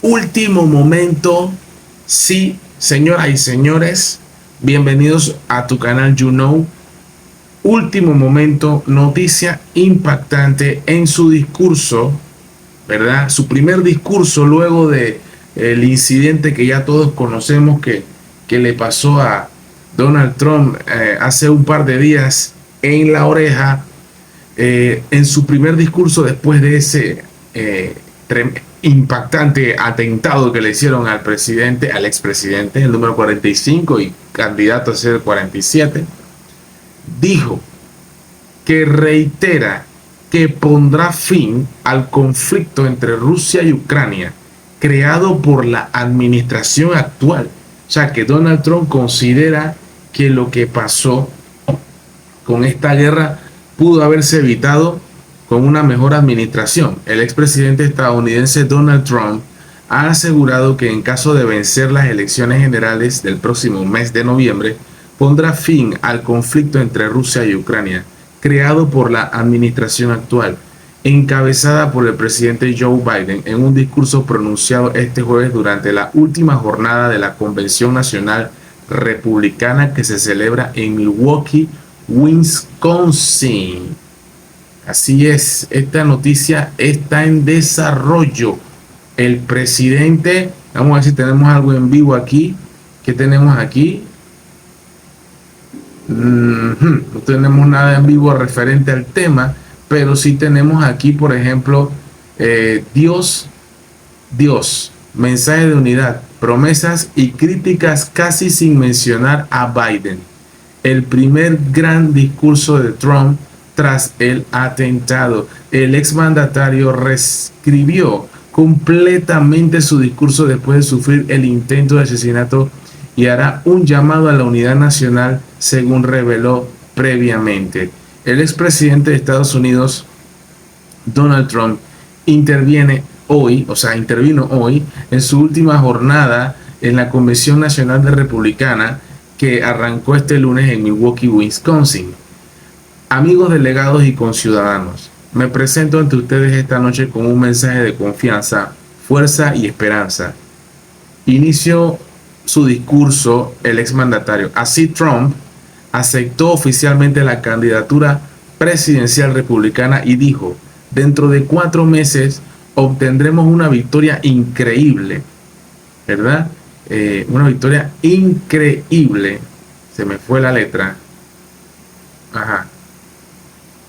último momento. Sí, señoras y señores, bienvenidos a tu canal You Know. Último momento, noticia impactante en su discurso, ¿verdad? Su primer discurso luego de el incidente que ya todos conocemos que le pasó a Donald Trump hace un par de días en la oreja. En su primer discurso después de ese impactante atentado que le hicieron al presidente, al expresidente, el número 45 y candidato a ser el 47, dijo que reitera que pondrá fin al conflicto entre Rusia y Ucrania creado por la administración actual. O sea, que Donald Trump considera que lo que pasó con esta guerra pudo haberse evitado con una mejor administración. El expresidente estadounidense Donald Trump ha asegurado que en caso de vencer las elecciones generales del próximo mes de noviembre, pondrá fin al conflicto entre Rusia y Ucrania, creado por la administración actual, encabezada por el presidente Joe Biden en un discurso pronunciado este jueves durante la última jornada de la Convención Nacional Republicana que se celebra en Milwaukee, Wisconsin. Así es, esta noticia está en desarrollo. El presidente, vamos a ver si tenemos algo en vivo aquí. ¿Qué tenemos aquí? No tenemos nada en vivo referente al tema, pero sí tenemos aquí, por ejemplo, Dios, mensaje de unidad, promesas y críticas casi sin mencionar a Biden. El primer gran discurso de Trump tras el atentado. El exmandatario reescribió completamente su discurso después de sufrir el intento de asesinato y hará un llamado a la unidad nacional, según reveló previamente. El expresidente de Estados Unidos, Donald Trump, intervino hoy en su última jornada en la Convención Nacional de Republicana que arrancó este lunes en Milwaukee, Wisconsin. Amigos delegados y conciudadanos, me presento ante ustedes esta noche con un mensaje de confianza, fuerza y esperanza. Inició su discurso el exmandatario. Así Trump aceptó oficialmente la candidatura presidencial republicana y dijo: dentro de 4 meses obtendremos una victoria increíble, ¿verdad? Una victoria increíble. Se me fue la letra.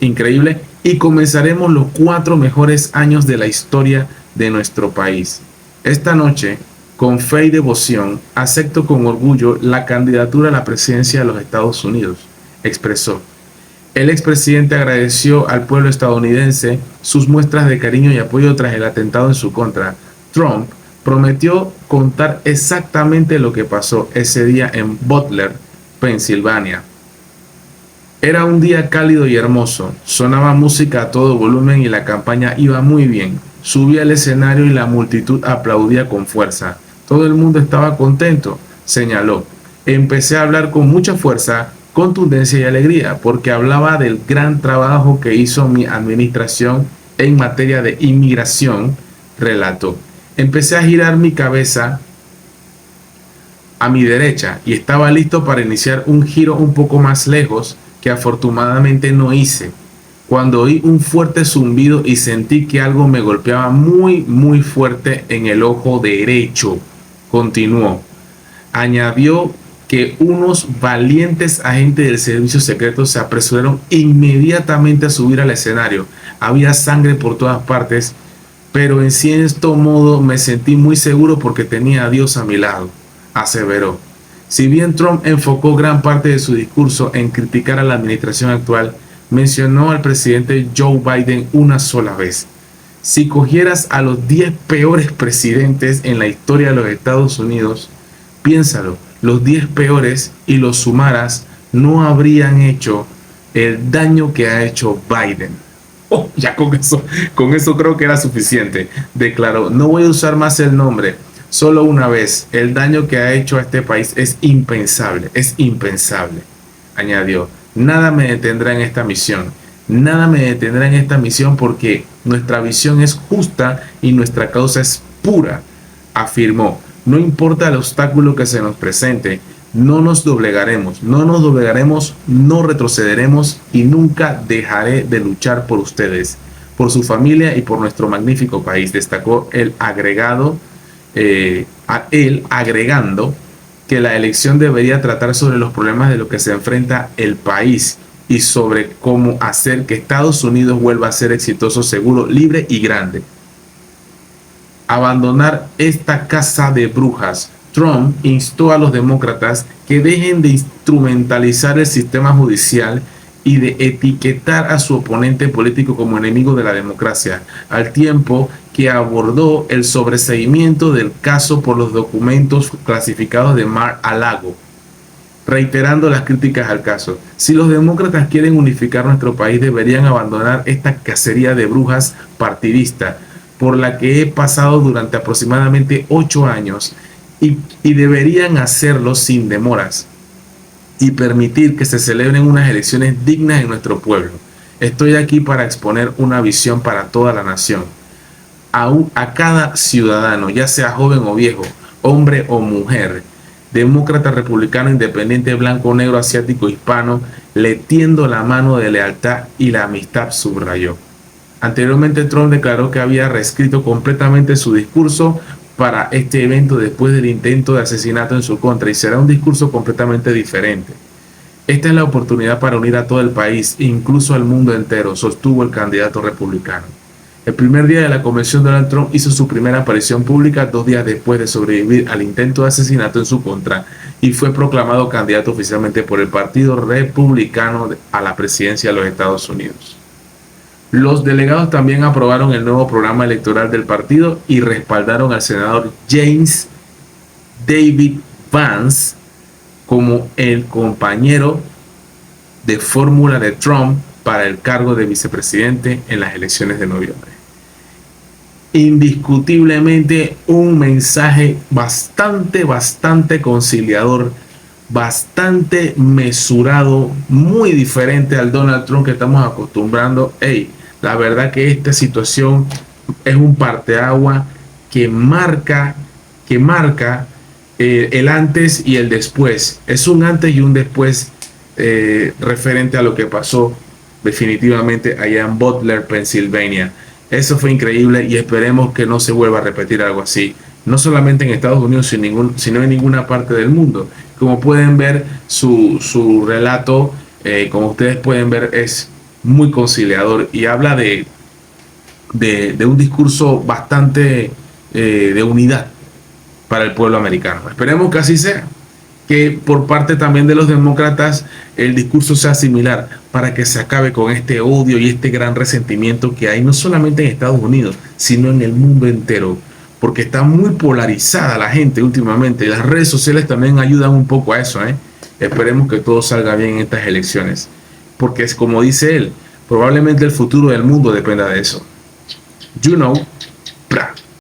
Increíble. Y comenzaremos los 4 mejores años de la historia de nuestro país. Esta noche, con fe y devoción, acepto con orgullo la candidatura a la presidencia de los Estados Unidos, expresó. El expresidente agradeció al pueblo estadounidense sus muestras de cariño y apoyo tras el atentado en su contra. Trump prometió contar exactamente lo que pasó ese día en Butler, Pensilvania. Era un día cálido y hermoso, sonaba música a todo volumen y la campaña iba muy bien. Subí al escenario y la multitud aplaudía con fuerza. Todo el mundo estaba contento, señaló. Empecé a hablar con mucha fuerza, contundencia y alegría, porque hablaba del gran trabajo que hizo mi administración en materia de inmigración, relató. Empecé a girar mi cabeza a mi derecha y estaba listo para iniciar un giro un poco más lejos, que afortunadamente no hice, cuando oí un fuerte zumbido y sentí que algo me golpeaba muy fuerte en el ojo derecho. Continuó. Añadió que unos valientes agentes del servicio secreto se apresuraron inmediatamente a subir al escenario. Había sangre por todas partes, pero en cierto modo me sentí muy seguro porque tenía a Dios a mi lado, aseveró. Si bien Trump enfocó gran parte de su discurso en criticar a la administración actual, mencionó al presidente Joe Biden una sola vez. Si cogieras a los 10 peores presidentes en la historia de los Estados Unidos, piénsalo, los 10 peores, y los sumaras, no habrían hecho el daño que ha hecho Biden. Ya con eso creo que era suficiente, declaró. No voy a usar más el nombre. Solo una vez. El daño que ha hecho a este país es impensable, añadió. Nada me detendrá en esta misión. Nada me detendrá en esta misión porque nuestra visión es justa y nuestra causa es pura. afirmó: no importa el obstáculo que se nos presente, no nos doblegaremos, no retrocederemos y nunca dejaré de luchar por ustedes, por su familia y por nuestro magnífico país, destacó el agregado, agregando que la elección debería tratar sobre los problemas de los que se enfrenta el país y sobre cómo hacer que Estados Unidos vuelva a ser exitoso, seguro, libre y grande. Abandonar esta casa de brujas. Trump instó a los demócratas que dejen de instrumentalizar el sistema judicial y de etiquetar a su oponente político como enemigo de la democracia, al tiempo que abordó el sobreseimiento del caso por los documentos clasificados de Mar-a-Lago, reiterando las críticas al caso. Si los demócratas quieren unificar nuestro país, deberían abandonar esta cacería de brujas partidista por la que he pasado durante aproximadamente 8 años y deberían hacerlo sin demoras y permitir que se celebren unas elecciones dignas en nuestro pueblo. Estoy aquí para exponer una visión para toda la nación. A cada ciudadano, ya sea joven o viejo, hombre o mujer, demócrata, republicano, independiente, blanco, negro, asiático, hispano, le tiendo la mano de lealtad y la amistad, subrayó. Anteriormente, Trump declaró que había reescrito completamente su discurso para este evento después del intento de asesinato en su contra, y será un discurso completamente diferente. Esta es la oportunidad para unir a todo el país, incluso al mundo entero, sostuvo el candidato republicano. El primer día de la convención, Donald Trump hizo su primera aparición pública 2 días después de sobrevivir al intento de asesinato en su contra y fue proclamado candidato oficialmente por el Partido Republicano a la presidencia de los Estados Unidos. Los delegados también aprobaron el nuevo programa electoral del partido y respaldaron al senador James David Vance como el compañero de fórmula de Trump para el cargo de vicepresidente en las elecciones de noviembre. Indiscutiblemente un mensaje bastante conciliador, bastante mesurado, muy diferente al Donald Trump que estamos acostumbrando. La verdad que esta situación es un parteagua que marca el antes y el después. Es un antes y un después referente a lo que pasó definitivamente allá en Butler, Pensilvania. Eso fue increíble y esperemos que no se vuelva a repetir algo así, no solamente en Estados Unidos, sino en ninguna parte del mundo. Como pueden ver, su relato, como ustedes pueden ver, es muy conciliador y habla de un discurso bastante de unidad para el pueblo americano. Esperemos que así sea, que por parte también de los demócratas el discurso sea similar para que se acabe con este odio y este gran resentimiento que hay no solamente en Estados Unidos, sino en el mundo entero, porque está muy polarizada la gente últimamente y las redes sociales también ayudan un poco a eso. Esperemos que todo salga bien en estas elecciones, porque es como dice él, probablemente el futuro del mundo dependa de eso.